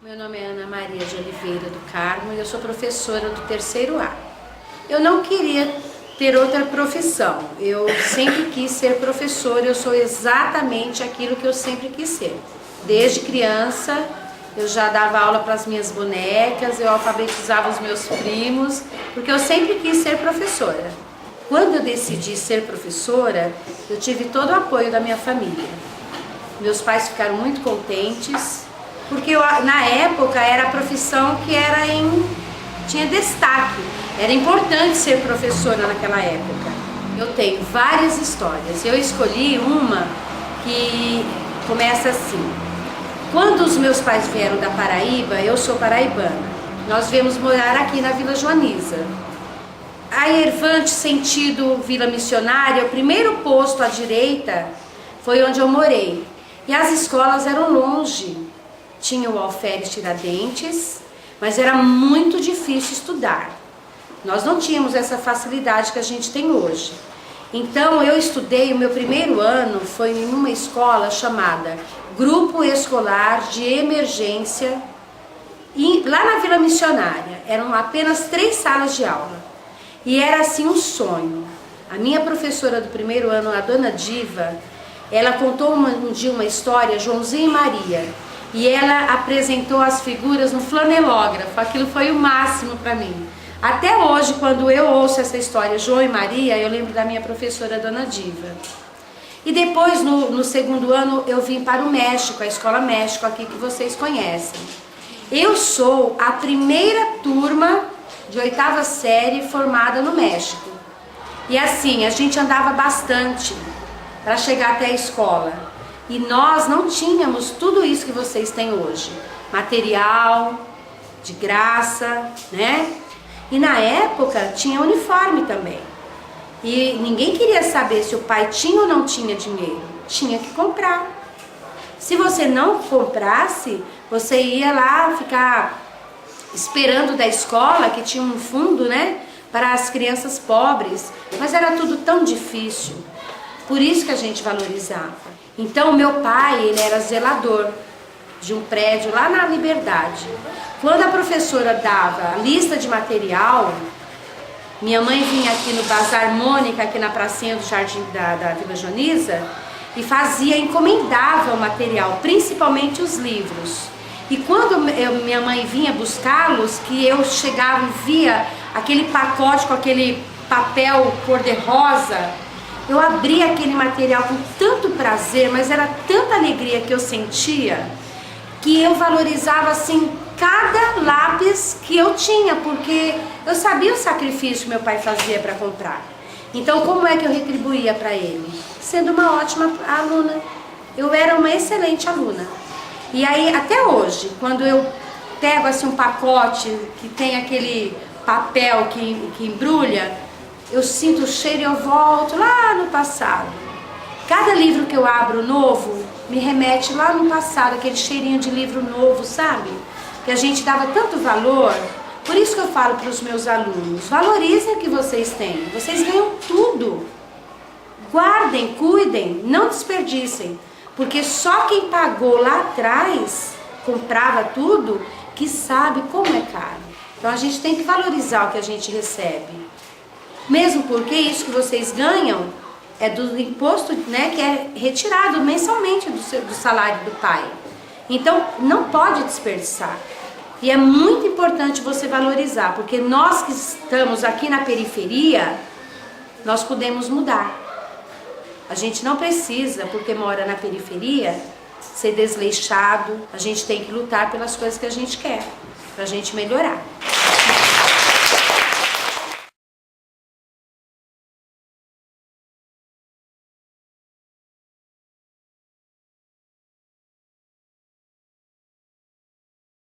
Meu nome é Ana Maria de Oliveira do Carmo e eu sou professora do terceiro A. Eu não queria ter outra profissão, eu sempre quis ser professora, eu sou exatamente aquilo que eu sempre quis ser. Desde criança eu já dava aula para as minhas bonecas, eu alfabetizava os meus primos, porque eu sempre quis ser professora. Quando eu decidi ser professora, eu tive todo o apoio da minha família. Meus pais ficaram muito contentes, porque na época era a profissão que tinha destaque, era importante ser professora naquela época. Eu tenho várias histórias, eu escolhi uma que começa assim. Quando os meus pais vieram da Paraíba, eu sou paraibana, nós viemos morar aqui na Vila Joaniza. A Ervante, sentido Vila Missionária, o primeiro posto à direita foi onde eu morei. E as escolas eram longe. Tinha o Alferes Tiradentes, mas era muito difícil estudar. Nós não tínhamos essa facilidade que a gente tem hoje. Então eu estudei, o meu primeiro ano foi em uma escola chamada Grupo Escolar de Emergência, lá na Vila Missionária. Eram apenas 3 salas de aula. E era assim um sonho. A minha professora do primeiro ano, a dona Diva, ela contou um dia uma história, Joãozinho e Maria. E ela apresentou as figuras no flanelógrafo, aquilo foi o máximo para mim. Até hoje, quando eu ouço essa história, João e Maria, eu lembro da minha professora, Dona Diva. E depois, no segundo ano, eu vim para o México, a Escola México, aqui que vocês conhecem. Eu sou a primeira turma de 8ª série formada no México. E assim, a gente andava bastante para chegar até a escola. E nós não tínhamos tudo isso que vocês têm hoje. Material, de graça, né? E na época tinha uniforme também. E ninguém queria saber se o pai tinha ou não tinha dinheiro. Tinha que comprar. Se você não comprasse, você ia lá ficar esperando da escola, que tinha um fundo, né? Para as crianças pobres. Mas era tudo tão difícil. Por isso que a gente valorizava. Então, meu pai, ele era zelador de um prédio lá na Liberdade. Quando a professora dava a lista de material, minha mãe vinha aqui no Bazar Mônica, aqui na pracinha do Jardim da Vila Joaniza, e encomendava o material, principalmente os livros. E quando minha mãe vinha buscá-los, que eu chegava e via aquele pacote com aquele papel cor-de-rosa, eu abria aquele material com tanto prazer, mas era tanta alegria que eu sentia, que eu valorizava assim cada lápis que eu tinha, porque eu sabia o sacrifício que meu pai fazia para comprar. Então como é que eu retribuía para ele? Sendo uma ótima aluna. Eu era uma excelente aluna. E aí até hoje, quando eu pego assim um pacote que tem aquele papel que embrulha, eu sinto o cheiro e eu volto lá no passado. Cada livro que eu abro novo me remete lá no passado, aquele cheirinho de livro novo, sabe? Que a gente dava tanto valor. Por isso que eu falo para os meus alunos, valorizem o que vocês têm. Vocês ganham tudo. Guardem, cuidem, não desperdicem. Porque só quem pagou lá atrás, comprava tudo, que sabe como é caro. Então a gente tem que valorizar o que a gente recebe. Mesmo porque isso que vocês ganham é do imposto, né, que é retirado mensalmente do salário do pai. Então, não pode desperdiçar. E é muito importante você valorizar, porque nós que estamos aqui na periferia, nós podemos mudar. A gente não precisa, porque mora na periferia, ser desleixado. A gente tem que lutar pelas coisas que a gente quer, para a gente melhorar.